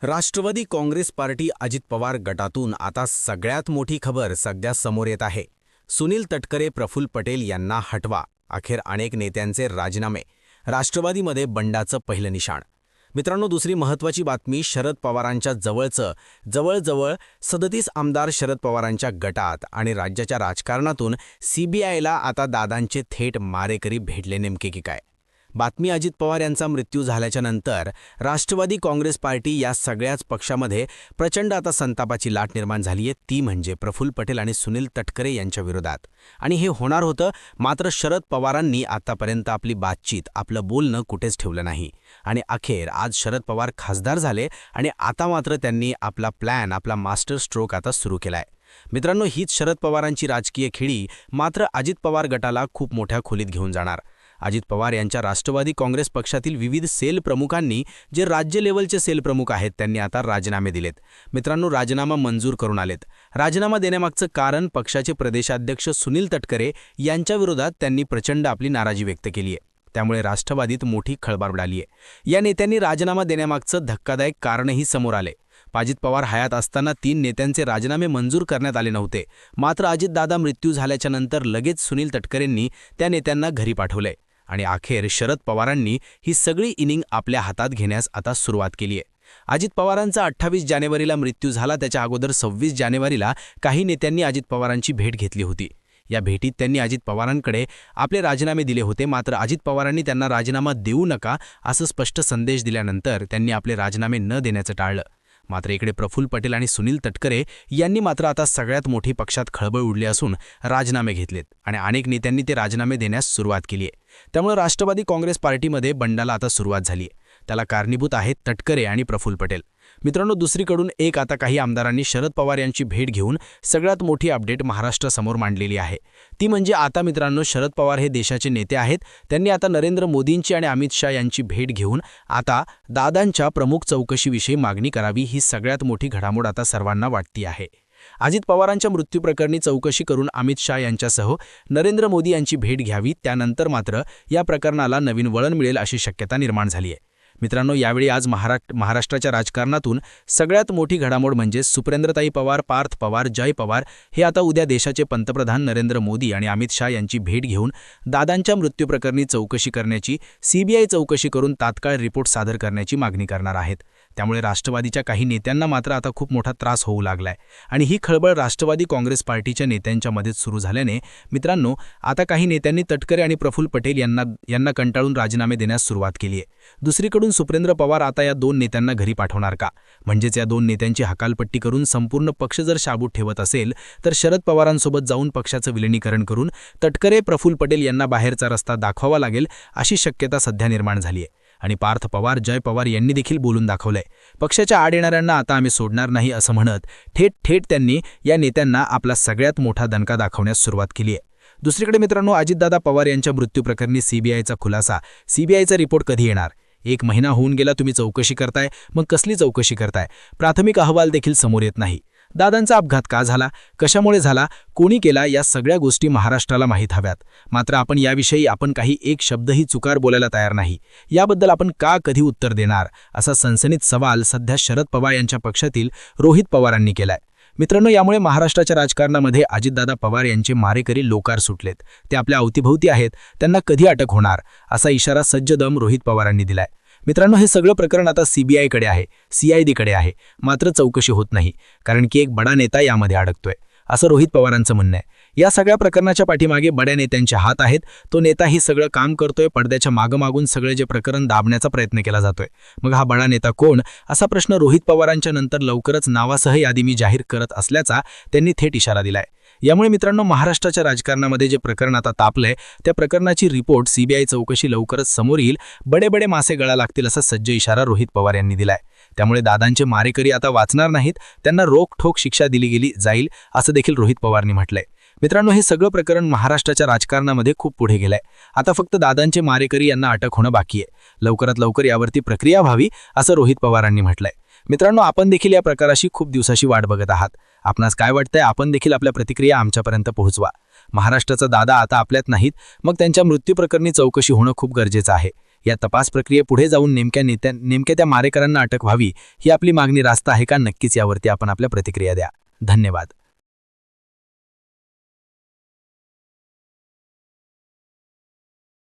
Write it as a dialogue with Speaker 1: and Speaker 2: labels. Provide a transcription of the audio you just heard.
Speaker 1: Rashtrawadi Congress party Ajit Pawar गटातून आता सगळ्यात मोठी खबर सध्या समोर येत आहे। सुनील तटकरे, प्रफुल्ल पटेल यांना हटवा। अखेर अनेक नेत्यांचे राजीनामे। राष्ट्रवादीमध्ये बंडाचं पहिलं निशाण। मित्रांनो, दुसरी महत्त्वाची बातमी, शरद पवारांच्या जवळजवळ 37 आमदार शरद पवारांच्या गटात आणि राज्याच्या राजकारणातून सीबीआयला आता दादांचे थेट मारेकरी भेटले नेमके की काय? बातमी, अजित पवार यांचा मृत्यू झाल्याच्या नंतर राष्ट्रवादी काँग्रेस पार्टी या सगळ्याच पक्षामध्ये प्रचंड आता संतापाची लाट निर्माण झाली आहे। ती म्हणजे प्रफुल्ल पटेल आणि सुनील तटकरे यांच्या विरोधात। आणि हे होणार होतं, मात्र शरद पवारांनी आतापर्यंत आपली बातचीत, आपलं बोलणं कुठेच ठेवलं नाही। आणि अखेर आज शरद पवार खासदार झाले आणि आता मात्र त्यांनी आपला प्लॅन, आपला मास्टर स्ट्रोक आता सुरू केलाय। मित्रांनो, हीच शरद पवारांची राजकीय खेळी मात्र अजित पवार गटाला खूप मोठ्या खोलीत घेऊन जाणार। अजित पवार यांच्या राष्ट्रवादी काँग्रेस पक्षातील विविध सेल प्रमुखांनी, जे राज्य लेवलचे सेल प्रमुख आहेत, त्यांनी आता राजीनामे दिलेत। मित्रांनो, राजीनामा मंजूर करून आलेत। राजीनामा देण्यामागचं कारण, पक्षाचे प्रदेशाध्यक्ष सुनील तटकरे यांच्या विरोधात त्यांनी प्रचंड आपली नाराजी व्यक्त केली आहे। त्यामुळे राष्ट्रवादीत मोठी खळबळ उडाली आहे। या नेत्यांनी राजीनामा देण्यामागचं धक्कादायक कारणही समोर आले। अजित पवार हयात असताना 3 नेत्यांचे राजीनामे मंजूर करण्यात आले नव्हते, मात्र अजितदादा मृत्यू झाल्याच्या नंतर लगेच सुनील तटकरेंनी त्या नेत्यांना घरी पाठवले आणि अखेर शरद पवारांनी ही सगळी इनिंग आपल्या हातात घेण्यास आता सुरुवात केली आहे। अजित पवारांचा 28 जानेवारीला मृत्यू झाला, त्याच्या अगोदर 26 जानेवारीला काही नेत्यांनी अजित पवारांची भेट घेतली होती। या भेटीत त्यांनी अजित पवारांकडे आपले राजीनामे दिले होते, मात्र अजित पवारांनी त्यांना राजीनामा देऊ नका असं स्पष्ट संदेश दिल्यानंतर त्यांनी आपले राजीनामे न देण्याचं टाळलं। मात्र इकडे प्रफुल्ल पटेल आणि सुनील तटकरे यांनी मात्र आता सगळ्यात मोठी पक्षात खळबळ उडली असून राजीनामे घेतलेत आणि अनेक नेत्यांनी ते राजीनामे देण्यास सुरुवात केली आहे। त्यामुळे राष्ट्रवादी काँग्रेस पार्टीमध्ये बंडाला आता सुरुवात झाली आहे। त्याला कारणीभूत आहेत तटकरे आणि प्रफुल्ल पटेल। मित्रांनो, दुसरीकडून आता काही आमदारांनी शरद पवार यांची भेट घेऊन सगळ्यात मोठी अपडेट महाराष्ट्रासमोर मांडलेली आहे। ती म्हणजे आता मित्रांनो, शरद पवार हे देशाचे नेते आहेत। त्यांनी आता नरेंद्र मोदींची आणि अमित शाह यांची भेट घेऊन आता दादांच्या प्रमुख चौकशीविषयी मागणी करावी, ही सगळ्यात मोठी घडामोड आता सर्वांना वाटती आहे। अजित पवारांच्या मृत्यूप्रकरणी चौकशी करून अमित शाह यांच्यासह नरेंद्र मोदी यांची भेट घ्यावी, त्यानंतर मात्र या प्रकरणाला नवीन वळण मिळेल अशी शक्यता निर्माण झाली आहे। मित्रांनो, यावेळी आज महाराष्ट्राच्या राजकारणातून सगळ्यात मोठी घडामोड म्हणजे सुप्रियाताई पवार, पार्थ पवार, जय पवार हे आता उद्या देशाचे पंतप्रधान नरेंद्र मोदी आणि अमित शाह यांची भेट घेऊन दादांच्या मृत्यूप्रकरणी चौकशी करण्याची, सीबीआय चौकशी करून तात्काळ रिपोर्ट सादर करण्याची मागणी करणार आहेत। त्यामुळे राष्ट्रवादीच्या काही नेत्यांना मात्र आता खूप मोठा त्रास होऊ लागलाय आणि ही खळबळ राष्ट्रवादी काँग्रेस पार्टीच्या नेत्यांच्या मध्येच सुरू झाल्याने मित्रांनो, आता काही नेत्यांनी तटकरे आणि प्रफुल्ल पटेल यांना कंटाळून राजीनामे देण्यास सुरुवात केली आहे। दुसरीकडून सुप्रिया पवार आता या 2 नेत्यांना घरी पाठवणार का? म्हणजेच या 2 नेत्यांची हकालपट्टी करून संपूर्ण पक्ष जर शाबूत ठेवत असेल, तर शरद पवारांसोबत जाऊन पक्षाचं विलिनीकरण करून तटकरे, प्रफुल्ल पटेल यांना बाहेरचा रस्ता दाखवावा लागेल अशी शक्यता सध्या निर्माण झाली आहे। आणि पार्थ पवार, जय पवार यांनी देखील बोलून दाखवलंय, पक्षाच्या आड येणाऱ्यांना आता आम्ही सोडणार नाही असं म्हणत थेट त्यांनी या नेत्यांना आपला सगळ्यात मोठा दणका दाखवण्यास सुरुवात केली आहे। दुसरीकडे मित्रांनो, अजितदादा पवार यांच्या मृत्यूप्रकरणी सीबीआयचा खुलासा, सीबीआयचा रिपोर्ट कधी येणार? 1 महिना होऊन गेला तुम्ही चौकशी करताय, मग कसली चौकशी करताय? प्राथमिक अहवाल देखील समोर येत नाही। दादांचा अपघात का झाला, कशामुळे झाला, कोणी केला, या सगळ्या गोष्टी महाराष्ट्राला माहीत हव्यात। मात्र आपण याविषयी काही एक शब्दही चुकार बोलायला तयार नाही। याबद्दल आपण कधी उत्तर देणार, असा सनसनीत सवाल सध्या शरद पवार यांच्या पक्षातील रोहित पवारांनी केलाय। मित्रांनो, यामुळे महाराष्ट्राच्या राजकारणामध्ये अजितदादा पवार यांचे मारेकरी लोकार सुटलेत। ते आपल्या अवतीभोवती आहेत, त्यांना कधी अटक होणार, असा इशारा सज्जदम रोहित पवारांनी दिलाय। मित्रांनो, हे सगळं प्रकरण आता सीबीआयकडे आहे, सीआयडीकडे आहे, मात्र चौकशी होत नाही, कारण की एक बडा नेता यामध्ये अडकतोय, असं रोहित पवारांचं म्हणणं आहे। या सगळ्या प्रकरणाच्या पाठीमागे बड्या नेत्यांचे हात आहेत। तो नेता ही सगळं काम करतोय, पडद्याच्या मागमागून सगळे जे प्रकरण दाबण्याचा प्रयत्न केला जातोय। मग हा बडा नेता कोण, असा प्रश्न रोहित पवारांच्या नंतर लवकरच नावासह यादी मी जाहीर करत असल्याचा त्यांनी थेट इशारा दिलाय। यामुळे मित्रांनो, महाराष्ट्राच्या राजकारणामध्ये जे प्रकरण आता तापलंय, त्या प्रकरणाची रिपोर्ट, सीबीआय चौकशी लवकरच समोर येईल, बडे मासे गळा लागतील असा सज्ज इशारा रोहित पवार यांनी दिलाय। त्यामुळे दादांचे मारेकरी आता वाचणार नाहीत, त्यांना रोखठोक शिक्षा दिली जाईल असं देखील रोहित पवारनी म्हटलंय। मित्रांनो, हे सगळं प्रकरण महाराष्ट्राच्या राजकारणामध्ये खूप पुढे गेलंय। आता फक्त दादांचे मारेकरी यांना अटक होणं बाकी आहे। लवकरात लवकर यावरती प्रक्रिया व्हावी असं रोहित पवारांनी म्हटलंय। मित्रांनो, आपण देखील या प्रकाराशी खूप दिवसाची वाट बघत आहात। आपणास काय वाटतंय? आपण देखील आपल्या प्रतिक्रिया आमच्यापर्यंत पोहोचवा। महाराष्ट्राचा दादा आता आपल्यात नाहीत, मग त्यांच्या मृत्यूप्रकरणी चौकशी होणं खूप गरजेचं आहे।
Speaker 2: या तपास प्रक्रिये पुढे जाऊन नेमक्या त्या मारेकरांना अटक व्हावी ही आपली मागणी रास्त आहे का? नक्कीच यावरती आपण आपल्या प्रतिक्रिया द्या. धन्यवाद.